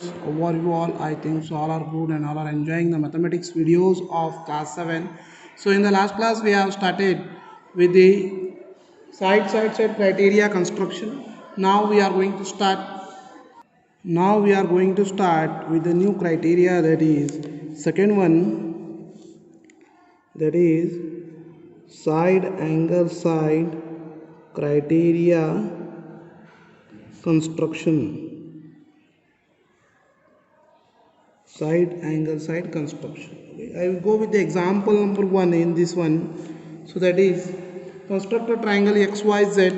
How are you all? I think so all are good and all are enjoying the mathematics videos of class 7. So in the last class we have started with the side criteria construction. Now we are going to start with the new criteria, that is second one, that is side criteria construction. Side construction. Okay. I will go with the example number 1 in this one. So that is, construct a triangle XYZ.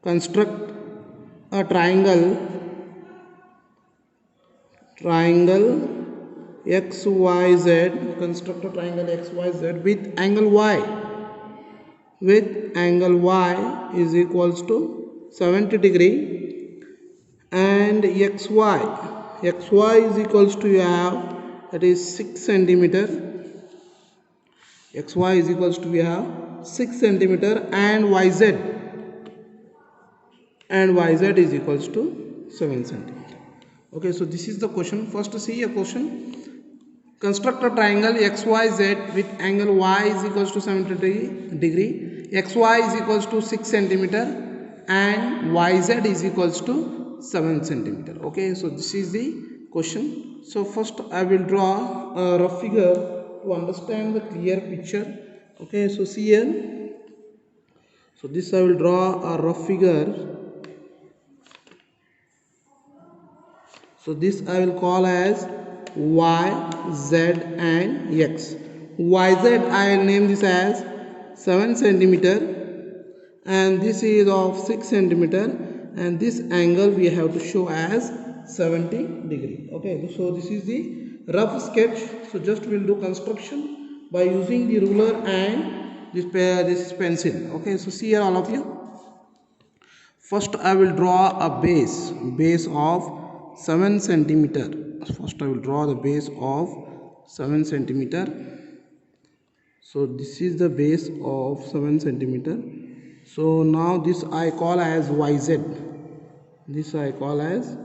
Construct a triangle XYZ. Construct a triangle XYZ with angle Y. With angle Y is equals to 70 degree, and xy is equals to, you have, that is 6 centimeter. Xy is equals to, we have 6 centimeter, and yz is equals to 7 centimeter. Okay, so this is the question. First, see a question. Construct a triangle XYZ with angle Y is equals to 70 degree, xy is equals to 6 centimeter, and yz is equals to 7 centimeter. Okay, so this is the question. So first I will draw a rough figure to understand the clear picture. Okay, so see here. So this I will draw a rough figure. So this I will call as y, z and x. Yz I will name this as 7 centimeter, and this is of 6 centimeter, and this angle we have to show as 70 degree. Okay, so this is the rough sketch. So just we will do construction by using the ruler and this pencil. Okay, so see here all of you. First I will draw a base of 7 centimeter. First I will draw the base of 7 centimeter. So this is the base of 7 centimeter. So now this I call as yz. This I call as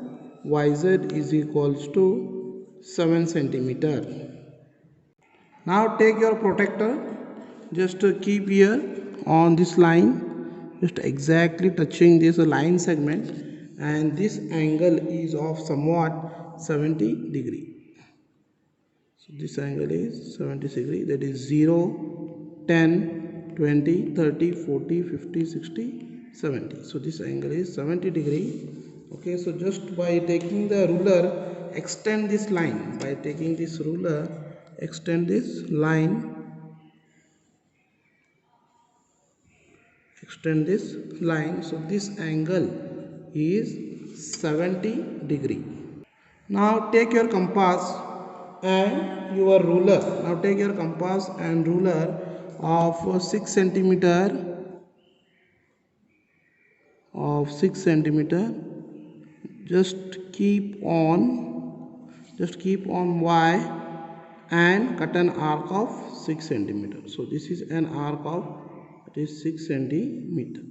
yz is equals to 7 centimeter. Now take your protractor, just keep here on this line, just exactly touching this line segment, and this angle is of somewhat 70 degree. So this angle is 70 degree, that is 0, 10, 20, 30, 40, 50, 60, 70. So this angle is 70 degree. Okay, so just by taking the ruler, extend this line. By taking this ruler, extend this line. Extend this line. So this angle is 70 degree. Now take your compass and your ruler. Now take your compass and ruler of 6 centimeter. Just keep on Y and cut an arc of 6 centimeter. So this is an arc of, it is 6 centimeter.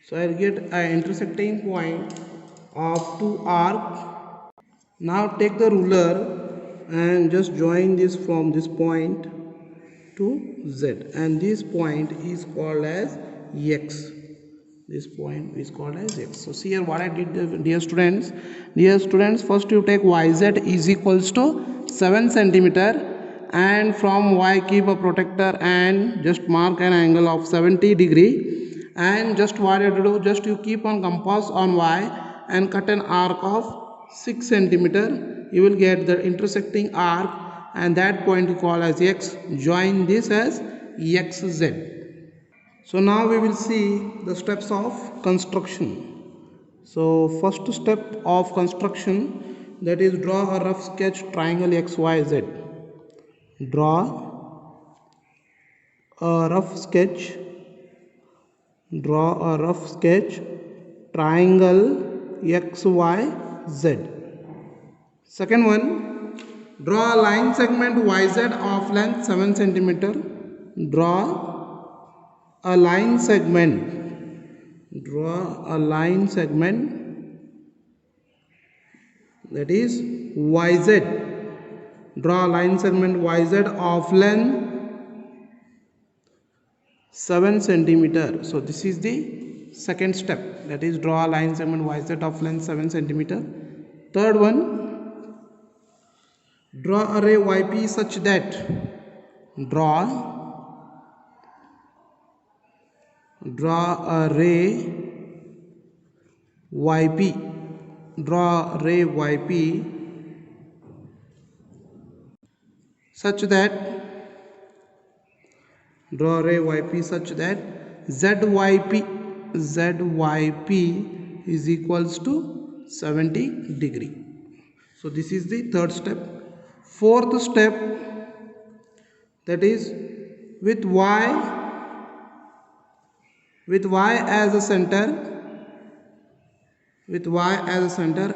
So I'll get an intersecting point of 2 arcs. Now take the ruler and just join this from this point to Z, and this point is called as X. This point is called as X. So see here what I did, dear students. First you take YZ is equals to 7 centimeter, and from Y keep a protractor and just mark an angle of 70 degree, and just what you have to do, just you keep on compass on Y and cut an arc of 6 centimeter. You will get the intersecting arc, and that point you call as X. Join this as XZ. So now we will see the steps of construction. So first step of construction, that is draw a rough sketch triangle XYZ. Draw a rough sketch triangle XYZ. Second one, draw a line segment YZ of length 7 centimeter. Draw a line segment that is YZ. Draw a line segment YZ of length 7 centimeter. So this is the second step, that is draw a line segment YZ of length 7 centimeter. Third one, draw a ray YP such that draw a ray YP, draw a ray YP such that ZYP is equals to 70 degree. So this is the third step. Fourth step, that is with Y as a center,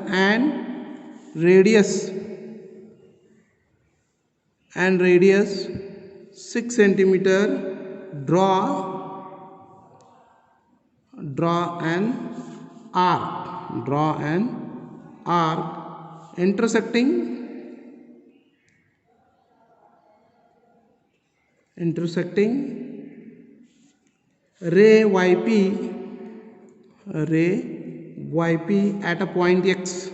and radius 6 centimeter, draw an arc intersecting ray YP at a point X.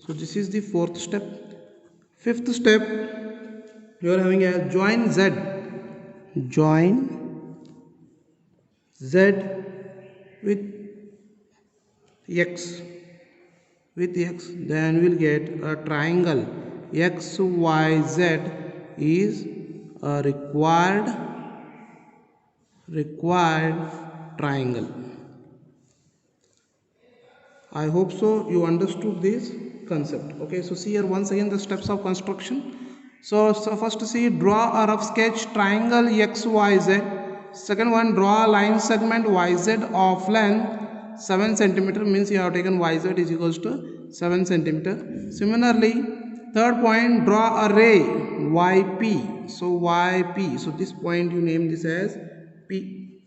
So this is the fourth step. Fifth step, you are having a join Z with X, then we'll get a triangle. XYZ is a required triangle. I hope so you understood this concept. Okay, so see here once again the steps of construction. So first see, draw a rough sketch triangle XYZ. Second one, draw a line segment YZ of length 7 centimeter, means you have taken YZ is equals to 7 centimeter. Similarly, third point, draw a ray YP. So YP, so this point you name this as P.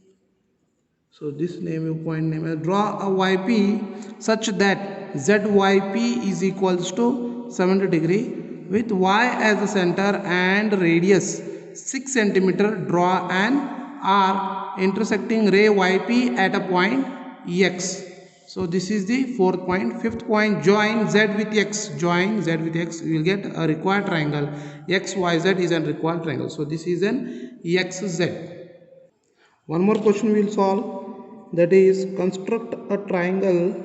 So this point name as draw a YP such that ZYP is equals to 70 degree with Y as the center and radius 6 centimeter. Draw an arc intersecting ray YP at a point X. So this is the fourth point. Fifth point, join Z with X. You will get a required triangle. XYZ is a required triangle. So this is an XZ. One more question we will solve, that is construct a triangle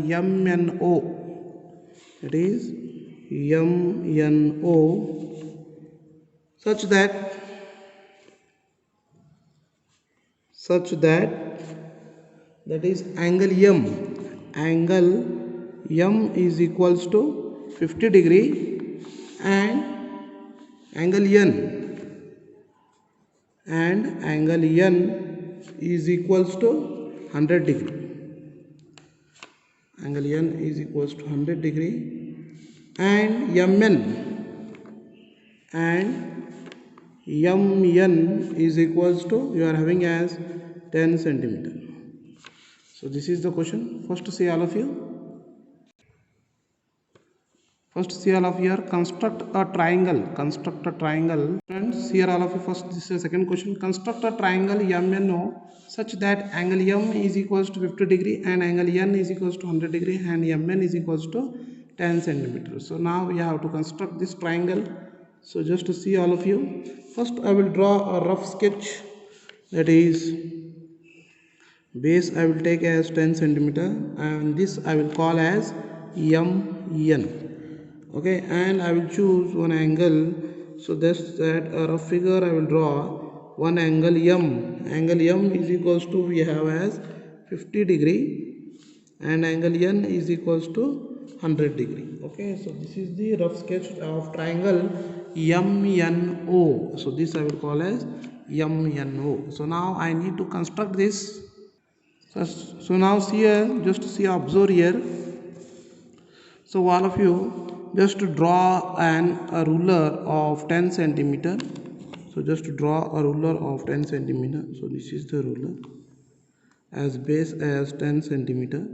MNO, that is MNO, such that is angle M is equals to 50 degree and angle N is equals to 100 degree. Angle N is equals to 100 degree and MN is equals to, you are having as 10 centimeter. So this is the question. First see all of you. Construct a triangle. Friends, here all of you first, this is the second question. Construct a triangle MNO such that angle M is equals to 50 degree and angle N is equals to 100 degree and MN is equals to 10 centimeters. So now we have to construct this triangle. So just to see all of you, first I will draw a rough sketch, that is base I will take as 10 centimeter and this I will call as MN. Okay, and I will choose one angle. So that's that a rough figure I will draw one angle M. Angle M is equals to, we have as 50 degree and angle N is equals to 100 degree. Okay, so this is the rough sketch of triangle MNO. So this I will call as MNO. So now I need to construct this. So now see here, just see, observe here. So all of you just draw a ruler of 10 centimeter. So just draw a ruler of 10 centimeter. So this is the ruler as base as 10 centimeter.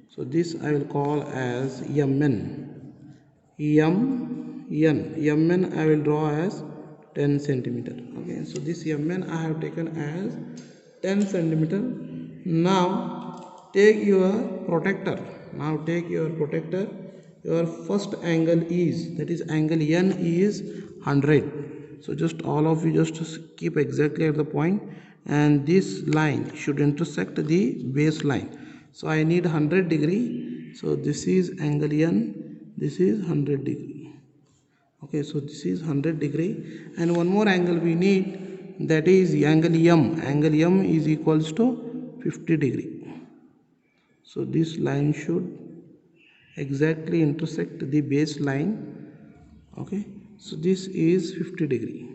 So this I will call as MN. MN I will draw as 10 centimeter. Okay, so this MN I have taken as 10 centimeter. Now take your protractor. Your first angle is, that is angle N is 100. So just all of you just keep exactly at the point, and this line should intersect the baseline. So I need 100 degree. So this is angle N, this is 100 degree. Okay, so this is 100 degree, and one more angle we need, that is angle M. Angle M is equals to 50 degree. So this line should exactly intersect the baseline. Okay, so this is 50 degree.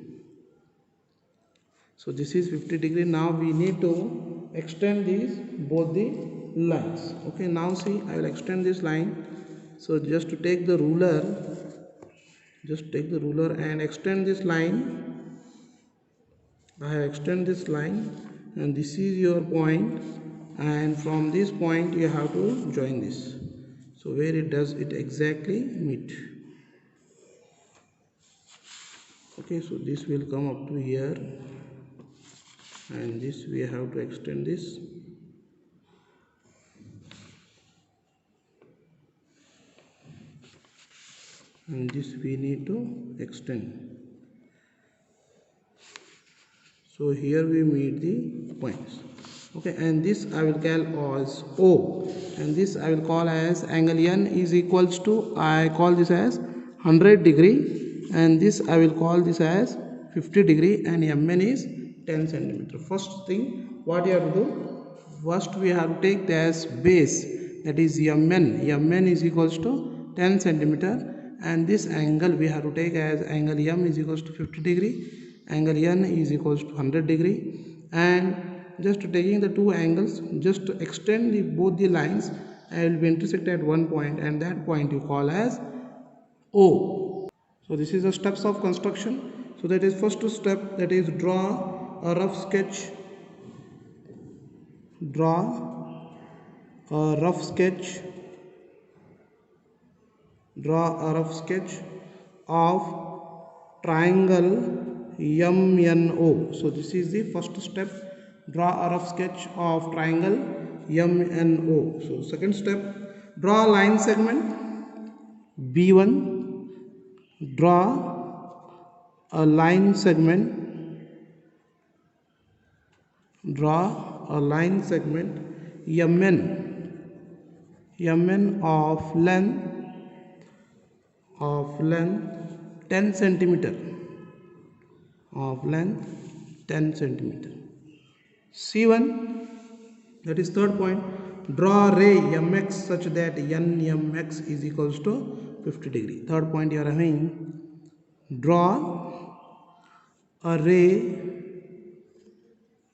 So this is 50 degree. Now we need to extend these both the lines. Okay, now see, I will extend this line. So just to take the ruler, and extend this line. I have extended this line, and this is your point, and from this point you have to join this. So where it does it exactly meet. Okay, so this will come up to here, and this we have to extend this. And this we need to extend. So here we meet the points. Okay, and this I will call as O, and this I will call as angle N is equals to, I call this as 100 degree, and this I will call this as 50 degree, and MN is 10 centimeter. First thing what you have to do, first we have to take this base, that is MN. MN is equals to 10 centimeter, and this angle we have to take as angle M is equals to 50 degree, angle N is equals to 100 degree, and just taking the two angles, just to extend both the lines, and will be intersect at one point, and that point you call as O. So this is the steps of construction. So that is first step, that is draw a rough sketch. Draw a rough sketch. Draw a rough sketch of triangle MNO. So this is the first step. Draw a rough sketch of triangle MNO. So second step, draw a line segment B1. Draw a line segment. Draw a line segment MN. MN of length 10 centimeter. Of length 10 centimeter. C1, that is third point, draw a ray MX such that NMX is equals to 50 degree. Third point you are having, draw a ray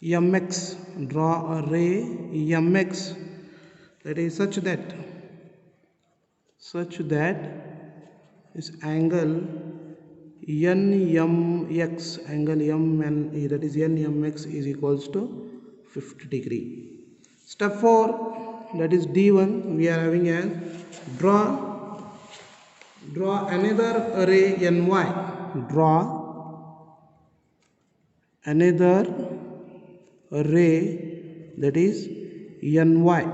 MX. Draw a ray MX, that is such that this angle NMX, angle MN, that is NMX is equals to 50 degree. Step 4, that is D1, we are having as draw another array NY. Draw another array, that is NY.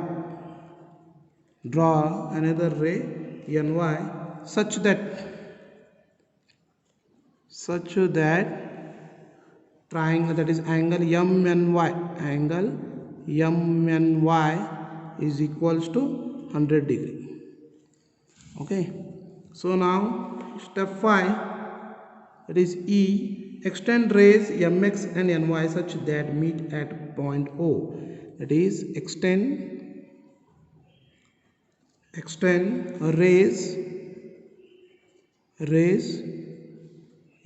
Draw another ray NY such that triangle, that is angle MNY, angle MNY is equals to 100 degree. Okay, so now step 5, that is E, extend rays MX and NY such that meet at point O. That is extend rays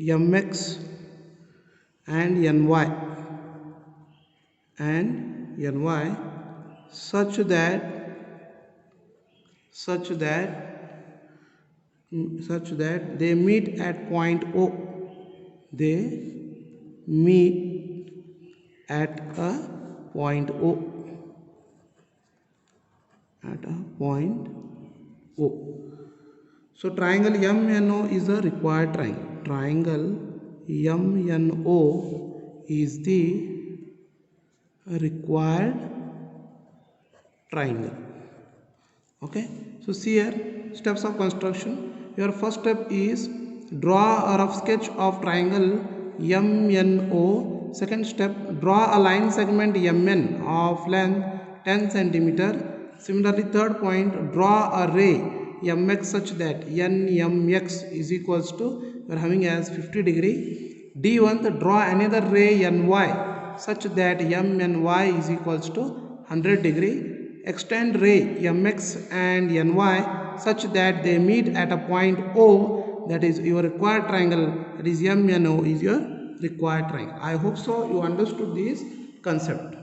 MX and NY such that they meet at point O. They meet at a point O. So triangle MNO is a required triangle. Triangle MNO is the required triangle. Okay, so see here steps of construction. Your first step is draw a rough sketch of triangle MNO. Second step, draw a line segment MN of length 10 cm. Similarly, third point, draw a ray MX such that NMX is equals to, you are having as 50 degree. D1, draw another ray NY such that MNY is equals to 100 degree. Extend ray MX and NY such that they meet at a point O, that is your required triangle, that is MNO is your required triangle. I hope so you understood this concept.